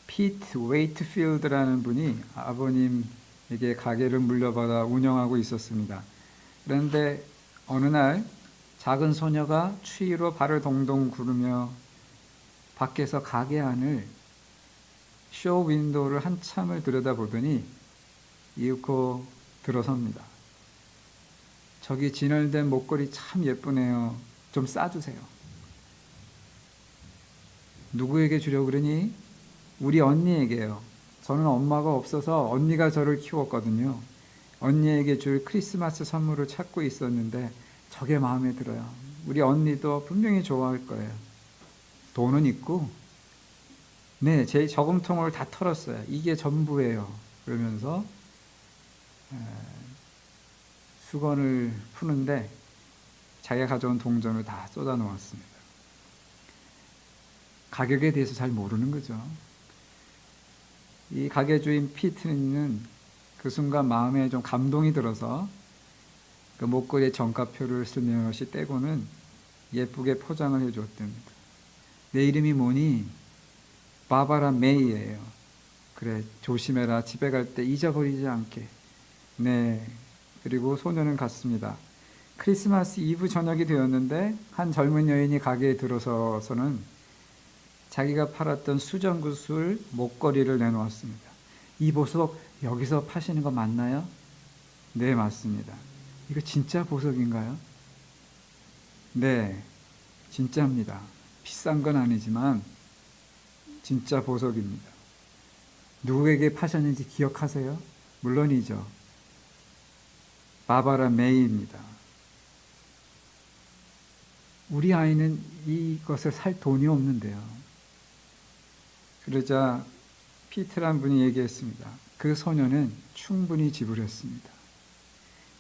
피트 웨이트필드라는 분이 아버님에게 가게를 물려받아 운영하고 있었습니다. 그런데 어느 날 작은 소녀가 추위로 발을 동동 구르며 밖에서 가게 안을 쇼 윈도우를 한참을 들여다보더니 이윽고 들어섭니다. 저기 진열된 목걸이 참 예쁘네요. 좀 싸주세요. 누구에게 주려고 그러니? 우리 언니에게요. 저는 엄마가 없어서 언니가 저를 키웠거든요. 언니에게 줄 크리스마스 선물을 찾고 있었는데 저게 마음에 들어요. 우리 언니도 분명히 좋아할 거예요. 돈은 있고, 네, 제 저금통을 다 털었어요. 이게 전부예요. 그러면서 수건을 푸는데 자기가 가져온 동전을 다 쏟아 놓았습니다. 가격에 대해서 잘 모르는 거죠. 이 가게 주인 피트는 그 순간 마음에 좀 감동이 들어서 그 목걸이에 정가표를 슬며시 떼고는 예쁘게 포장을 해주었답니다. 내 이름이 뭐니? 바바라 메이예요. 그래, 조심해라. 집에 갈 때 잊어버리지 않게. 네. 그리고 소녀는 갔습니다. 크리스마스 이브 저녁이 되었는데 한 젊은 여인이 가게에 들어서서는 자기가 팔았던 수정구슬 목걸이를 내놓았습니다. 이 보석 여기서 파시는 거 맞나요? 네, 맞습니다. 이거 진짜 보석인가요? 네, 진짜입니다. 비싼 건 아니지만 진짜 보석입니다. 누구에게 파셨는지 기억하세요? 물론이죠. 바바라 메이입니다. 우리 아이는 이것을 살 돈이 없는데요. 그러자 피트란 분이 얘기했습니다. 그 소녀는 충분히 지불했습니다.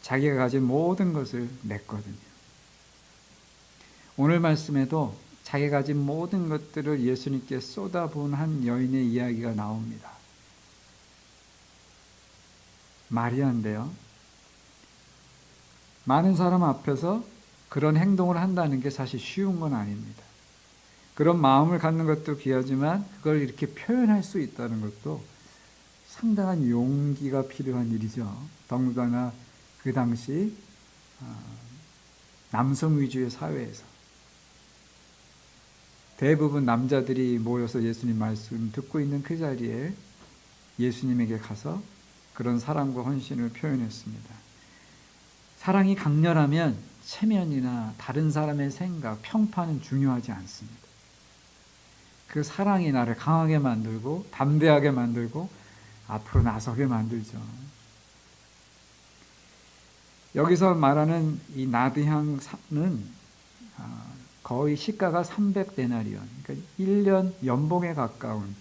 자기가 가진 모든 것을 냈거든요. 오늘 말씀에도 자기가 가진 모든 것들을 예수님께 쏟아부은 한 여인의 이야기가 나옵니다. 마리아인데요. 많은 사람 앞에서 그런 행동을 한다는 게 사실 쉬운 건 아닙니다. 그런 마음을 갖는 것도 귀하지만 그걸 이렇게 표현할 수 있다는 것도 상당한 용기가 필요한 일이죠. 더군다나 그 당시 남성 위주의 사회에서 대부분 남자들이 모여서 예수님 말씀 듣고 있는 그 자리에 예수님에게 가서 그런 사랑과 헌신을 표현했습니다. 사랑이 강렬하면 체면이나 다른 사람의 생각, 평판은 중요하지 않습니다. 그 사랑이 나를 강하게 만들고 담대하게 만들고 앞으로 나서게 만들죠. 여기서 말하는 이 나드향은 거의 시가가 300데나리온, 그러니까 1년 연봉에 가까운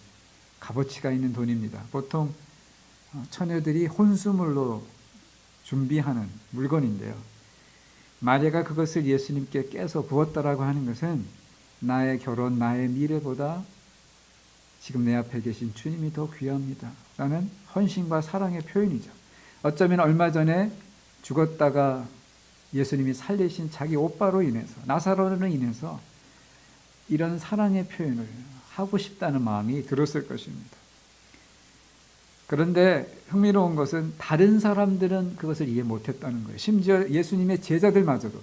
값어치가 있는 돈입니다. 보통 처녀들이 혼수물로 준비하는 물건인데요. 마리아가 그것을 예수님께 깨서 부었다라고 하는 것은 나의 결혼, 나의 미래보다 지금 내 앞에 계신 주님이 더 귀합니다 라는 헌신과 사랑의 표현이죠. 어쩌면 얼마 전에 죽었다가 예수님이 살리신 자기 오빠로 인해서, 나사로로 인해서 이런 사랑의 표현을 하고 싶다는 마음이 들었을 것입니다. 그런데 흥미로운 것은 다른 사람들은 그것을 이해 못했다는 거예요. 심지어 예수님의 제자들마저도,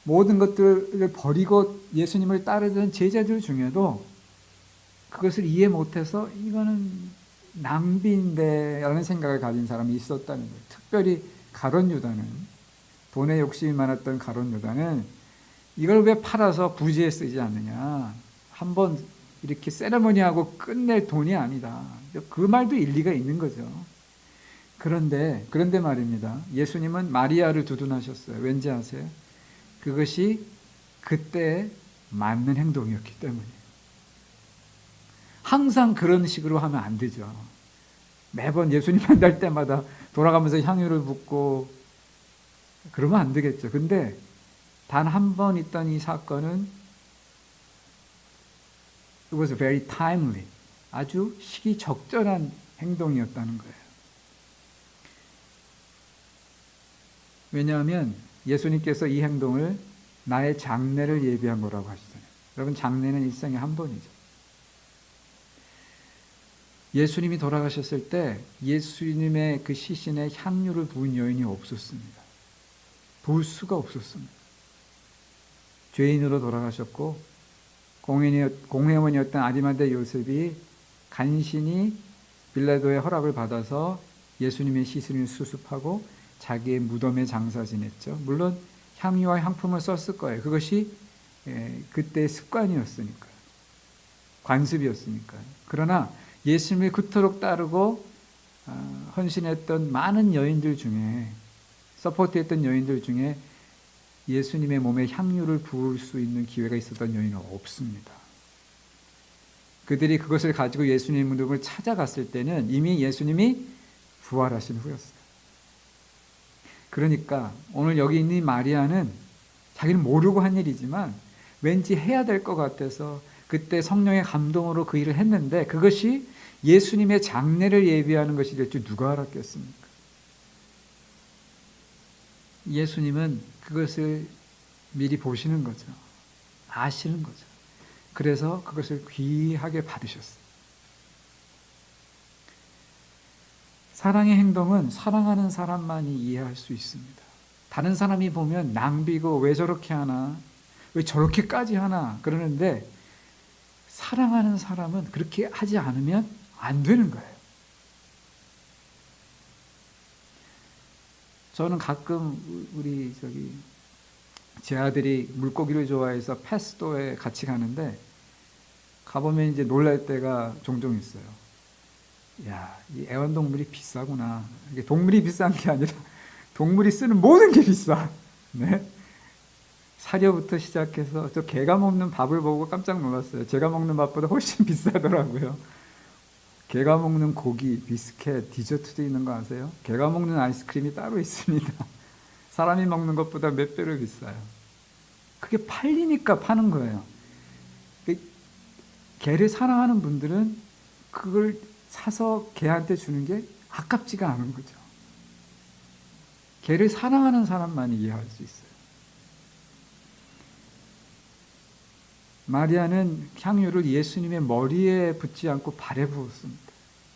모든 것들을 버리고 예수님을 따르던 제자들 중에도 그것을 이해 못해서 이거는 낭비인데 라는 생각을 가진 사람이 있었다는 거예요. 특별히 가룟 유다는, 돈에 욕심이 많았던 가룟 유다는 이걸 왜 팔아서 부지에 쓰지 않느냐, 한번 이렇게 세레머니하고 끝낼 돈이 아니다. 그 말도 일리가 있는 거죠. 그런데 말입니다. 예수님은 마리아를 두둔하셨어요. 왠지 아세요? 그것이 그때 맞는 행동이었기 때문이에요. 항상 그런 식으로 하면 안 되죠. 매번 예수님 만날 때마다 돌아가면서 향유를 붓고 그러면 안 되겠죠. 근데 단 한 번 있던 이 사건은 It was very timely. 아주 시기적절한 행동이었다는 거예요. 왜냐하면 예수님께서 이 행동을 나의 장례를 예비한 거라고 하시잖아요. 여러분, 장례는 일생에 한 번이죠. 예수님이 돌아가셨을 때 예수님의 그 시신에 향유를 부은 여인이 없었습니다. 부을 수가 없었습니다. 죄인으로 돌아가셨고 공회원이었던 아리마대 요셉이 간신히 빌라도의 허락을 받아서 예수님의 시신을 수습하고 자기의 무덤에 장사 지냈죠. 물론 향유와 향품을 썼을 거예요. 그것이 그때의 습관이었으니까요. 관습이었으니까요. 그러나 예수님을 그토록 따르고 헌신했던 많은 여인들 중에, 서포트했던 여인들 중에 예수님의 몸에 향유를 부을 수 있는 기회가 있었던 여인은 없습니다. 그들이 그것을 가지고 예수님 무덤을 찾아갔을 때는 이미 예수님이 부활하신 후였어요. 그러니까 오늘 여기 있는 마리아는 자기는 모르고 한 일이지만 왠지 해야 될 것 같아서 그때 성령의 감동으로 그 일을 했는데 그것이 예수님의 장례를 예비하는 것이 될 줄 누가 알았겠습니까? 예수님은 그것을 미리 보시는 거죠. 아시는 거죠. 그래서 그것을 귀하게 받으셨어요. 사랑의 행동은 사랑하는 사람만이 이해할 수 있습니다. 다른 사람이 보면 낭비고 왜 저렇게 하나, 왜 저렇게까지 하나 그러는데 사랑하는 사람은 그렇게 하지 않으면 안 되는 거예요. 저는 가끔 우리 제 아들이 물고기를 좋아해서 패스도에 같이 가는데 가보면 이제 놀랄 때가 종종 있어요. 야, 이 애완동물이 비싸구나. 이게 동물이 비싼 게 아니라 동물이 쓰는 모든 게 비싸. 네? 사료부터 시작해서 저 개가 먹는 밥을 보고 깜짝 놀랐어요. 제가 먹는 밥보다 훨씬 비싸더라고요. 개가 먹는 고기, 비스켓, 디저트도 있는 거 아세요? 개가 먹는 아이스크림이 따로 있습니다. 사람이 먹는 것보다 몇 배로 비싸요. 그게 팔리니까 파는 거예요. 개를 사랑하는 분들은 그걸 사서 개한테 주는 게 아깝지가 않은 거죠. 개를 사랑하는 사람만이 이해할 수 있어요. 마리아는 향유를 예수님의 머리에 붓지 않고 발에 부었습니다.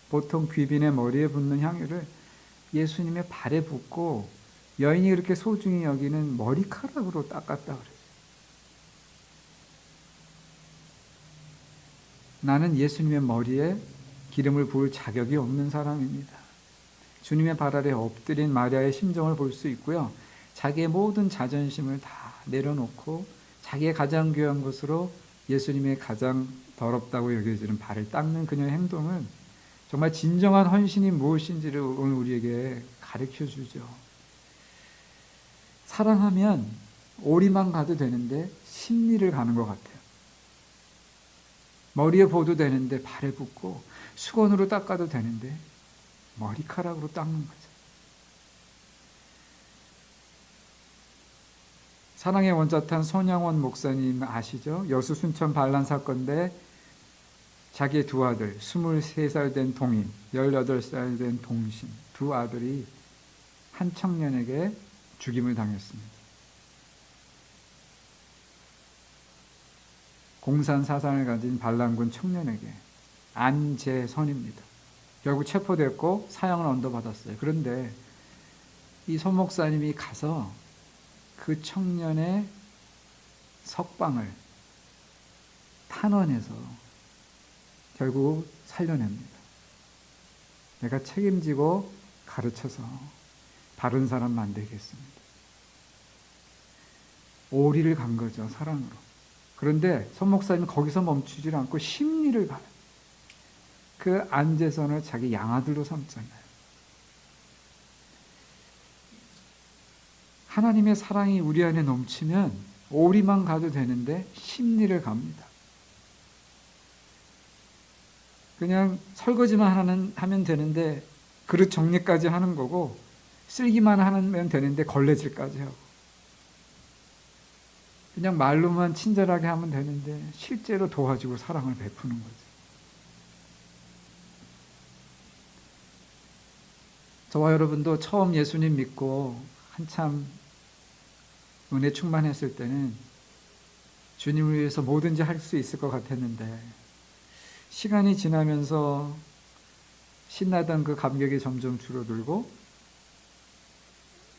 보통 귀빈의 머리에 붓는 향유를 예수님의 발에 붓고 여인이 그렇게 소중히 여기는 머리카락으로 닦았다 그래요. 나는 예수님의 머리에 기름을 부을 자격이 없는 사람입니다. 주님의 발 아래 엎드린 마리아의 심정을 볼 수 있고요. 자기의 모든 자존심을 다 내려놓고 자기의 가장 귀한 것으로 예수님의 가장 더럽다고 여겨지는 발을 닦는 그녀의 행동은 정말 진정한 헌신이 무엇인지를 오늘 우리에게 가르쳐 주죠. 사랑하면 오리만 가도 되는데 심리를 가는 것 같아요. 머리에 부어도 되는데 발에 붓고 수건으로 닦아도 되는데 머리카락으로 닦는 거죠. 사랑의 원자탄 손양원 목사님 아시죠? 여수 순천 반란 사건때 자기의 두 아들, 23살 된 동인, 18살 된 동신, 두 아들이 한 청년에게 죽임을 당했습니다. 공산 사상을 가진 반란군 청년에게 안재선입니다. 결국 체포됐고 사형을 언도받았어요. 그런데 이 손 목사님이 가서 그 청년의 석방을 탄원해서 결국 살려냅니다. 내가 책임지고 가르쳐서 바른 사람 만들겠습니다. 오리를 간 거죠, 사랑으로. 그런데 손 목사님은 거기서 멈추지 않고 심리를 가요. 그 안재선을 자기 양아들로 삼잖아요. 하나님의 사랑이 우리 안에 넘치면 오리만 가도 되는데 심리를 갑니다. 그냥 설거지만 하면 되는데 그릇 정리까지 하는 거고 쓸기만 하면 되는데 걸레질까지 하고 그냥 말로만 친절하게 하면 되는데 실제로 도와주고 사랑을 베푸는 거죠. 저와 여러분도 처음 예수님 믿고 한참 은혜 충만했을 때는 주님을 위해서 뭐든지 할 수 있을 것 같았는데 시간이 지나면서 신나던 그 감격이 점점 줄어들고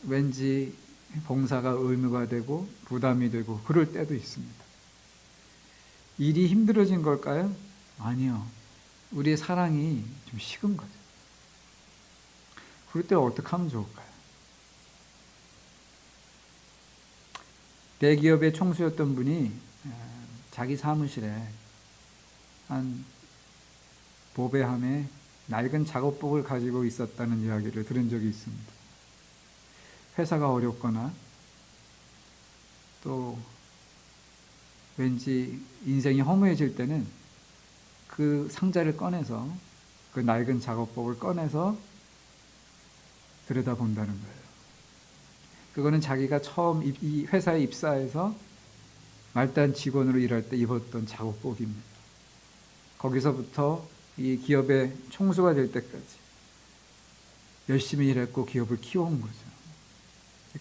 왠지 봉사가 의무가 되고 부담이 되고 그럴 때도 있습니다. 일이 힘들어진 걸까요? 아니요. 우리의 사랑이 좀 식은 거죠. 그럴 때 어떻게 하면 좋을까요? 대기업의 총수였던 분이 자기 사무실에 한 보배함에 낡은 작업복을 가지고 있었다는 이야기를 들은 적이 있습니다. 회사가 어렵거나 또 왠지 인생이 허무해질 때는 그 상자를 꺼내서 그 낡은 작업복을 꺼내서 들여다본다는 거예요. 그거는 자기가 처음 이 회사에 입사해서 말단 직원으로 일할 때 입었던 작업복입니다. 거기서부터 이 기업의 총수가 될 때까지 열심히 일했고 기업을 키워온 거죠.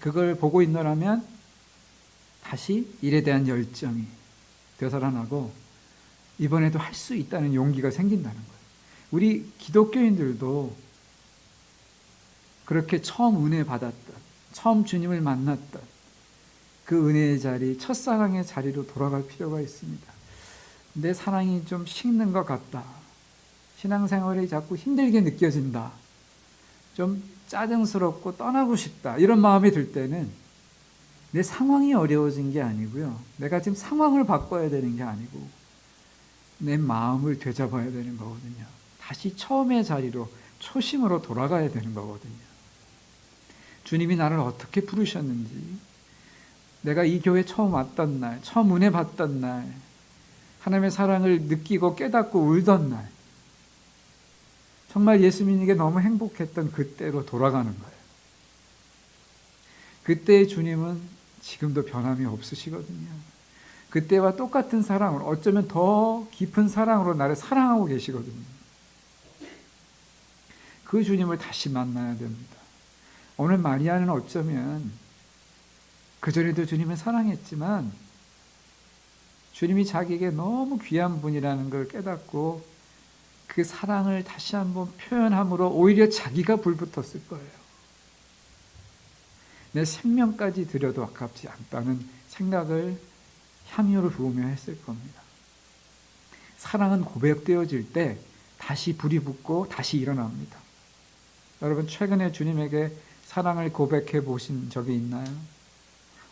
그걸 보고 있노라면 다시 일에 대한 열정이 되살아나고 이번에도 할 수 있다는 용기가 생긴다는 거예요. 우리 기독교인들도 그렇게 처음 은혜 받았던, 처음 주님을 만났던 그 은혜의 자리, 첫사랑의 자리로 돌아갈 필요가 있습니다. 내 사랑이 좀 식는 것 같다. 신앙생활이 자꾸 힘들게 느껴진다. 좀 짜증스럽고 떠나고 싶다. 이런 마음이 들 때는 내 상황이 어려워진 게 아니고요. 내가 지금 상황을 바꿔야 되는 게 아니고 내 마음을 되잡아야 되는 거거든요. 다시 처음의 자리로, 초심으로 돌아가야 되는 거거든요. 주님이 나를 어떻게 부르셨는지, 내가 이 교회 처음 왔던 날, 처음 은혜 받던 날, 하나님의 사랑을 느끼고 깨닫고 울던 날, 정말 예수 믿는 게 너무 행복했던 그때로 돌아가는 거예요. 그때의 주님은 지금도 변함이 없으시거든요. 그때와 똑같은 사랑으로, 어쩌면 더 깊은 사랑으로 나를 사랑하고 계시거든요. 그 주님을 다시 만나야 됩니다. 오늘 마리아는 어쩌면 그전에도 주님을 사랑했지만 주님이 자기에게 너무 귀한 분이라는 걸 깨닫고 그 사랑을 다시 한번 표현함으로 오히려 자기가 불붙었을 거예요. 내 생명까지 드려도 아깝지 않다는 생각을 향유를 부으며 했을 겁니다. 사랑은 고백되어질 때 다시 불이 붙고 다시 일어납니다. 여러분, 최근에 주님에게 사랑을 고백해 보신 적이 있나요?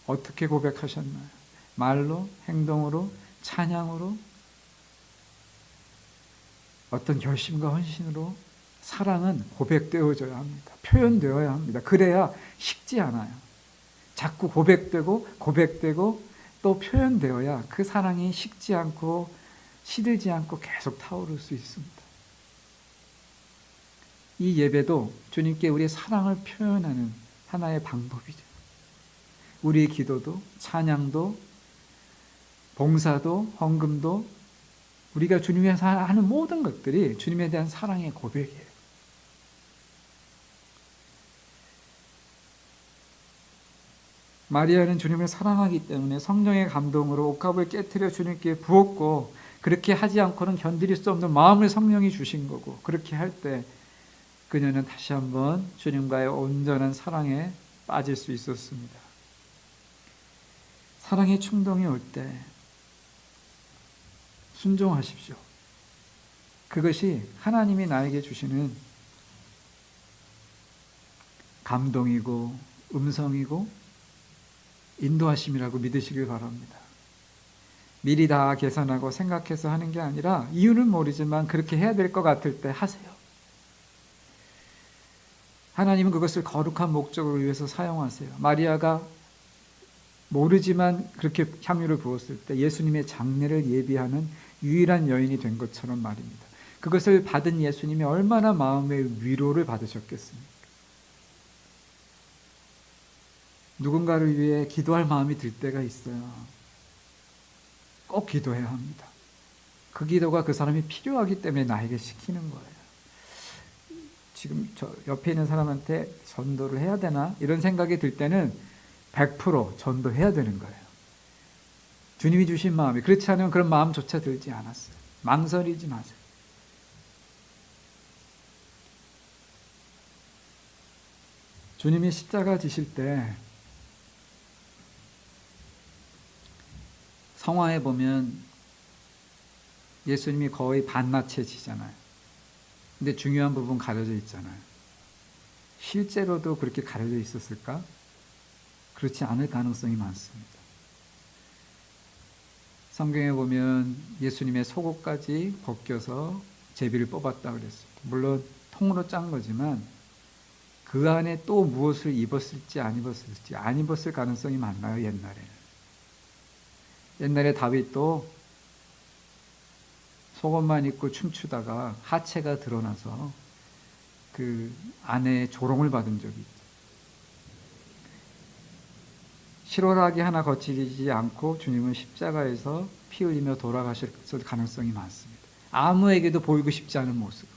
어떻게 고백하셨나요? 말로, 행동으로, 찬양으로, 어떤 결심과 헌신으로 사랑은 고백되어져야 합니다. 표현되어야 합니다. 그래야 식지 않아요. 자꾸 고백되고 또 표현되어야 그 사랑이 식지 않고 시들지 않고 계속 타오를 수 있습니다. 이 예배도 주님께 우리의 사랑을 표현하는 하나의 방법이죠. 우리의 기도도, 찬양도, 봉사도, 헌금도, 우리가 주님 위해서 하는 모든 것들이 주님에 대한 사랑의 고백이에요. 마리아는 주님을 사랑하기 때문에 성령의 감동으로 옥합을 깨트려 주님께 부었고, 그렇게 하지 않고는 견딜 수 없는 마음을 성령이 주신 거고, 그렇게 할 때 그녀는 다시 한번 주님과의 온전한 사랑에 빠질 수 있었습니다. 사랑의 충동이 올 때 순종하십시오. 그것이 하나님이 나에게 주시는 감동이고 음성이고 인도하심이라고 믿으시길 바랍니다. 미리 다 계산하고 생각해서 하는 게 아니라 이유는 모르지만 그렇게 해야 될 것 같을 때 하세요. 하나님은 그것을 거룩한 목적을 위해서 사용하세요. 마리아가 모르지만 그렇게 향유를 부었을 때 예수님의 장례를 예비하는 유일한 여인이 된 것처럼 말입니다. 그것을 받은 예수님이 얼마나 마음의 위로를 받으셨겠습니까? 누군가를 위해 기도할 마음이 들 때가 있어요. 꼭 기도해야 합니다. 그 기도가 그 사람이 필요하기 때문에 나에게 시키는 거예요. 지금 저 옆에 있는 사람한테 전도를 해야 되나? 이런 생각이 들 때는 100% 전도해야 되는 거예요. 주님이 주신 마음이, 그렇지 않으면 그런 마음조차 들지 않았어요. 망설이지 마세요. 주님이 십자가 지실 때 성화에 보면 예수님이 거의 반나체 지잖아요. 근데 중요한 부분 가려져 있잖아요. 실제로도 그렇게 가려져 있었을까? 그렇지 않을 가능성이 많습니다. 성경에 보면 예수님의 속옷까지 벗겨서 제비를 뽑았다 그랬습니다. 물론 통으로 짠 거지만 그 안에 또 무엇을 입었을지 안 입었을 가능성이 많나요? 옛날에 다윗도 속옷만 입고 춤추다가 하체가 드러나서 그 안에 조롱을 받은 적이 있죠. 실오라기 하나 거치지 않고 주님은 십자가에서 피 흘리며 돌아가실 가능성이 많습니다. 아무에게도 보이고 싶지 않은 모습,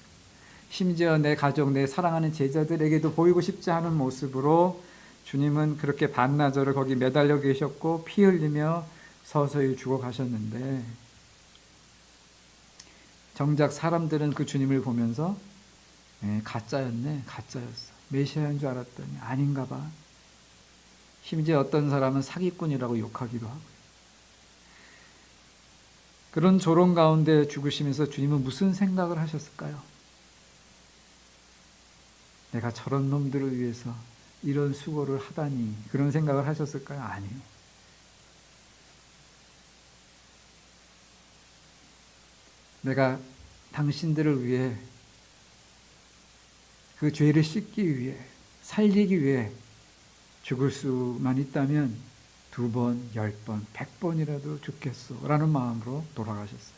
심지어 내 가족, 내 사랑하는 제자들에게도 보이고 싶지 않은 모습으로 주님은 그렇게 반나절을 거기 매달려 계셨고 피 흘리며 서서히 죽어가셨는데, 정작 사람들은 그 주님을 보면서 가짜였네, 가짜였어, 메시아인 줄 알았더니 아닌가 봐. 심지어 어떤 사람은 사기꾼이라고 욕하기도 하고. 그런 조롱 가운데 죽으시면서 주님은 무슨 생각을 하셨을까요? 내가 저런 놈들을 위해서 이런 수고를 하다니, 그런 생각을 하셨을까요? 아니요. 내가 당신들을 위해, 그 죄를 씻기 위해, 살리기 위해 죽을 수만 있다면 2번, 10번, 100번이라도 죽겠소 라는 마음으로 돌아가셨어요.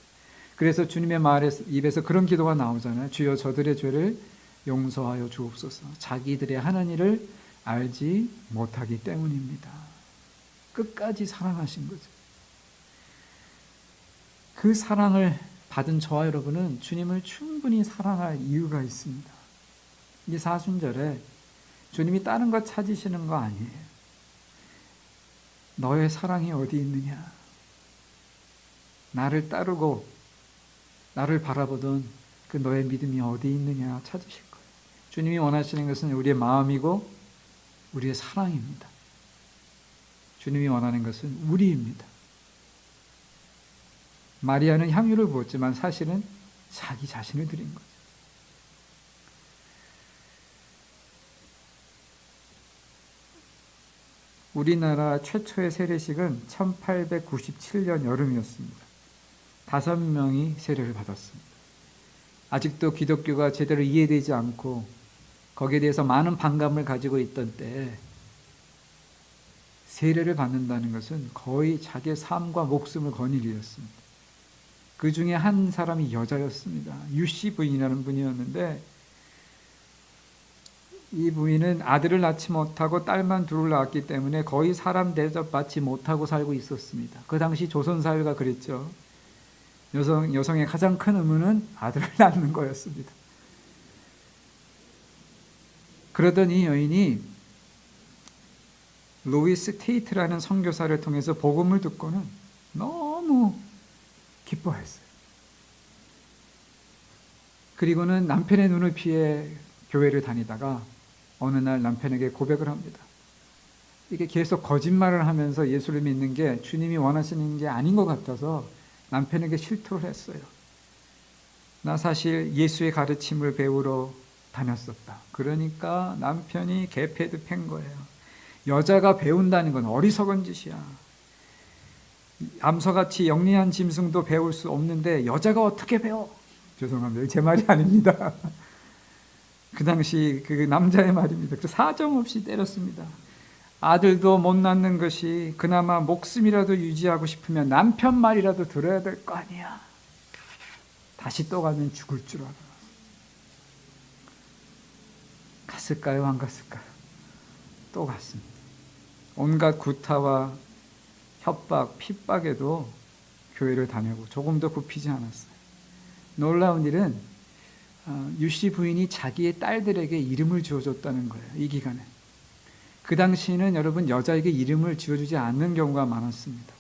그래서 주님의 입에서 그런 기도가 나오잖아요. 주여 저들의 죄를 용서하여 주옵소서. 자기들의 하는 일을 알지 못하기 때문입니다. 끝까지 사랑하신 거죠. 그 사랑을 받은 저와 여러분은 주님을 충분히 사랑할 이유가 있습니다. 이 사순절에 주님이 다른 것 찾으시는 거 아니에요. 너의 사랑이 어디 있느냐? 나를 따르고 나를 바라보던 그 너의 믿음이 어디 있느냐 찾으실 거예요. 주님이 원하시는 것은 우리의 마음이고 우리의 사랑입니다. 주님이 원하는 것은 우리입니다. 마리아는 향유를 부었지만 사실은 자기 자신을 드린 거죠. 우리나라 최초의 세례식은 1897년 여름이었습니다. 5명이 세례를 받았습니다. 아직도 기독교가 제대로 이해되지 않고 거기에 대해서 많은 반감을 가지고 있던 때에 세례를 받는다는 것은 거의 자기의 삶과 목숨을 거는 일이었습니다. 그 중에 한 사람이 여자였습니다. 유씨 부인이라는 분이었는데, 이 부인은 아들을 낳지 못하고 딸만 둘을 낳았기 때문에 거의 사람 대접받지 못하고 살고 있었습니다. 그 당시 조선사회가 그랬죠. 여성의 가장 큰 의무는 아들을 낳는 거였습니다. 그러던 이 여인이 로이스 테이트라는 선교사를 통해서 복음을 듣고는 너무 기뻐했어요. 그리고는 남편의 눈을 피해 교회를 다니다가 어느 날 남편에게 고백을 합니다. 이게 계속 거짓말을 하면서 예수를 믿는 게 주님이 원하시는 게 아닌 것 같아서 남편에게 실토를 했어요. 나 사실 예수의 가르침을 배우러 다녔었다. 그러니까 남편이 개패드 팬 거예요. 여자가 배운다는 건 어리석은 짓이야. 암소같이 영리한 짐승도 배울 수 없는데 여자가 어떻게 배워? 죄송합니다. 제 말이 아닙니다. 그 당시 그 남자의 말입니다. 그래서 사정없이 때렸습니다. 아들도 못 낳는 것이 그나마 목숨이라도 유지하고 싶으면 남편 말이라도 들어야 될 거 아니야. 다시 또 가면 죽을 줄 알아. 갔을까요? 안 갔을까요? 또 갔습니다. 온갖 구타와 협박, 핍박에도 교회를 다니고 조금도 굽히지 않았어요. 놀라운 일은 유씨 부인이 자기의 딸들에게 이름을 지어줬다는 거예요. 이 기간에. 그 당시에는 여러분 여자에게 이름을 지어주지 않는 경우가 많았습니다.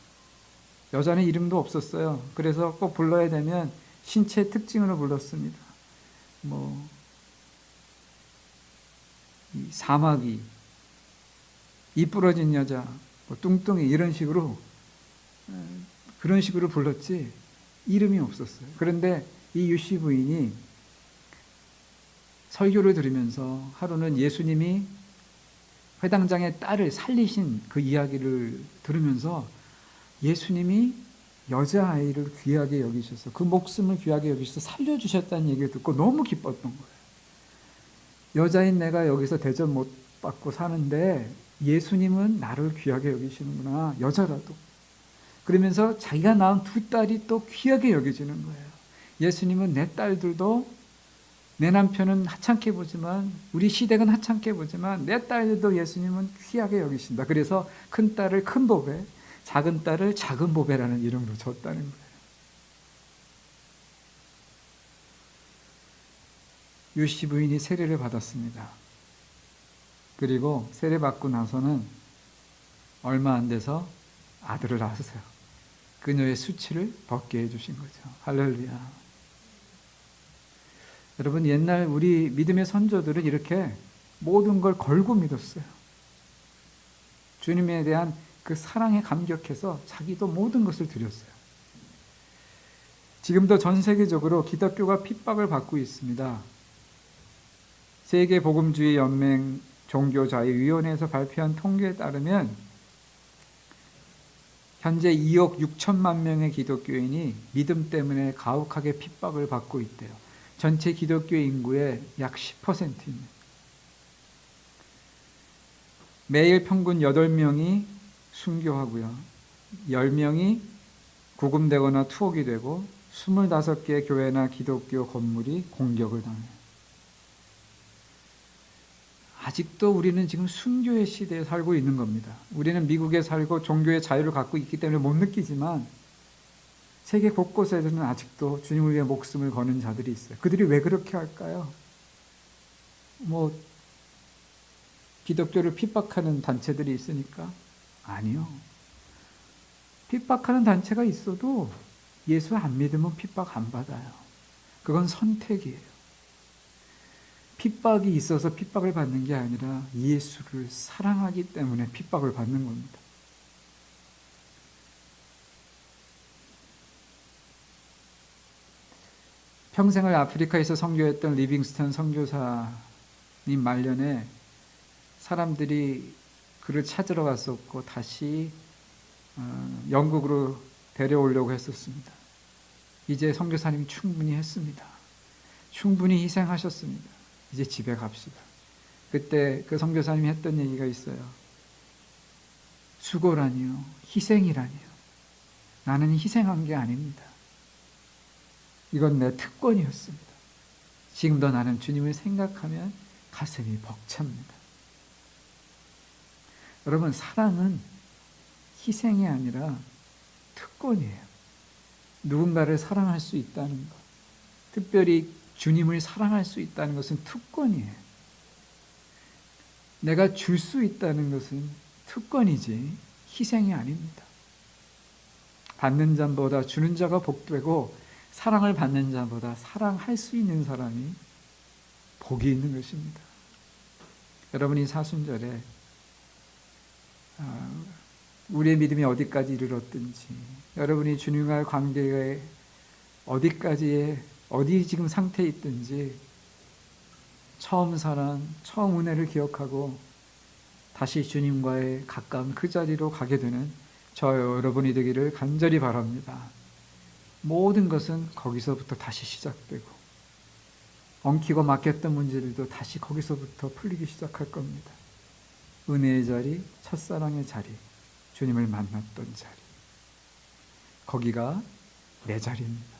여자는 이름도 없었어요. 그래서 꼭 불러야 되면 신체 특징으로 불렀습니다. 사마귀, 이 부러진 여자, 뭐 뚱뚱이 이런 식으로 그런 식으로 불렀지 이름이 없었어요. 그런데 이 유씨 부인이 설교를 들으면서 하루는 예수님이 회당장의 딸을 살리신 그 이야기를 들으면서 예수님이 여자아이를 귀하게 여기셔서 그 목숨을 귀하게 여기셔서 살려주셨다는 얘기를 듣고 너무 기뻤던 거예요. 여자인 내가 여기서 대접 못 받고 사는데 예수님은 나를 귀하게 여기시는구나, 여자라도. 그러면서 자기가 낳은 두 딸이 또 귀하게 여겨지는 거예요. 예수님은 내 딸들도, 내 남편은 하찮게 보지만, 우리 시댁은 하찮게 보지만 내 딸들도 예수님은 귀하게 여기신다. 그래서 큰 딸을 큰 보배, 작은 딸을 작은 보배라는 이름으로 줬다는 거예요. 유씨 부인이 세례를 받았습니다. 그리고 세례 받고 나서는 얼마 안 돼서 아들을 낳았어요. 그녀의 수치를 벗게 해주신 거죠. 할렐루야. 여러분, 옛날 우리 믿음의 선조들은 이렇게 모든 걸 걸고 믿었어요. 주님에 대한 그 사랑에 감격해서 자기도 모든 것을 드렸어요. 지금도 전 세계적으로 기독교가 핍박을 받고 있습니다. 세계복음주의 연맹 종교자유위원회에서 발표한 통계에 따르면 현재 2억 6천만 명의 기독교인이 믿음 때문에 가혹하게 핍박을 받고 있대요. 전체 기독교 인구의 약 10%입니다. 매일 평균 8명이 순교하고요. 10명이 구금되거나 투옥이 되고 25개의 교회나 기독교 건물이 공격을 당해요. 아직도 우리는 지금 순교의 시대에 살고 있는 겁니다. 우리는 미국에 살고 종교의 자유를 갖고 있기 때문에 못 느끼지만 세계 곳곳에서는 아직도 주님을 위해 목숨을 거는 자들이 있어요. 그들이 왜 그렇게 할까요? 기독교를 핍박하는 단체들이 있으니까? 아니요. 핍박하는 단체가 있어도 예수 안 믿으면 핍박 안 받아요. 그건 선택이에요. 핍박이 있어서 핍박을 받는 게 아니라 예수를 사랑하기 때문에 핍박을 받는 겁니다. 평생을 아프리카에서 선교했던 리빙스턴 선교사님 말년에 사람들이 그를 찾으러 갔었고 다시 영국으로 데려오려고 했었습니다. 이제 선교사님 충분히 했습니다. 충분히 희생하셨습니다. 이제 집에 갑시다. 그때 그 선교사님이 했던 얘기가 있어요. 수고라니요, 희생이라니요. 나는 희생한 게 아닙니다. 이건 내 특권이었습니다. 지금도 나는 주님을 생각하면 가슴이 벅찹니다. 여러분, 사랑은 희생이 아니라 특권이에요. 누군가를 사랑할 수 있다는 것, 특별히 주님을 사랑할 수 있다는 것은 특권이에요. 내가 줄 수 있다는 것은 특권이지 희생이 아닙니다. 받는 자보다 주는 자가 복되고 사랑을 받는 자보다 사랑할 수 있는 사람이 복이 있는 것입니다. 여러분이 사순절에 우리의 믿음이 어디까지 이르렀든지, 여러분이 주님과의 관계에 어디 지금 상태에 있든지 처음 사랑, 처음 은혜를 기억하고 다시 주님과의 가까운 그 자리로 가게 되는 저 여러분이 되기를 간절히 바랍니다. 모든 것은 거기서부터 다시 시작되고 엉키고 막혔던 문제들도 다시 거기서부터 풀리기 시작할 겁니다. 은혜의 자리, 첫사랑의 자리, 주님을 만났던 자리, 거기가 내 자리입니다.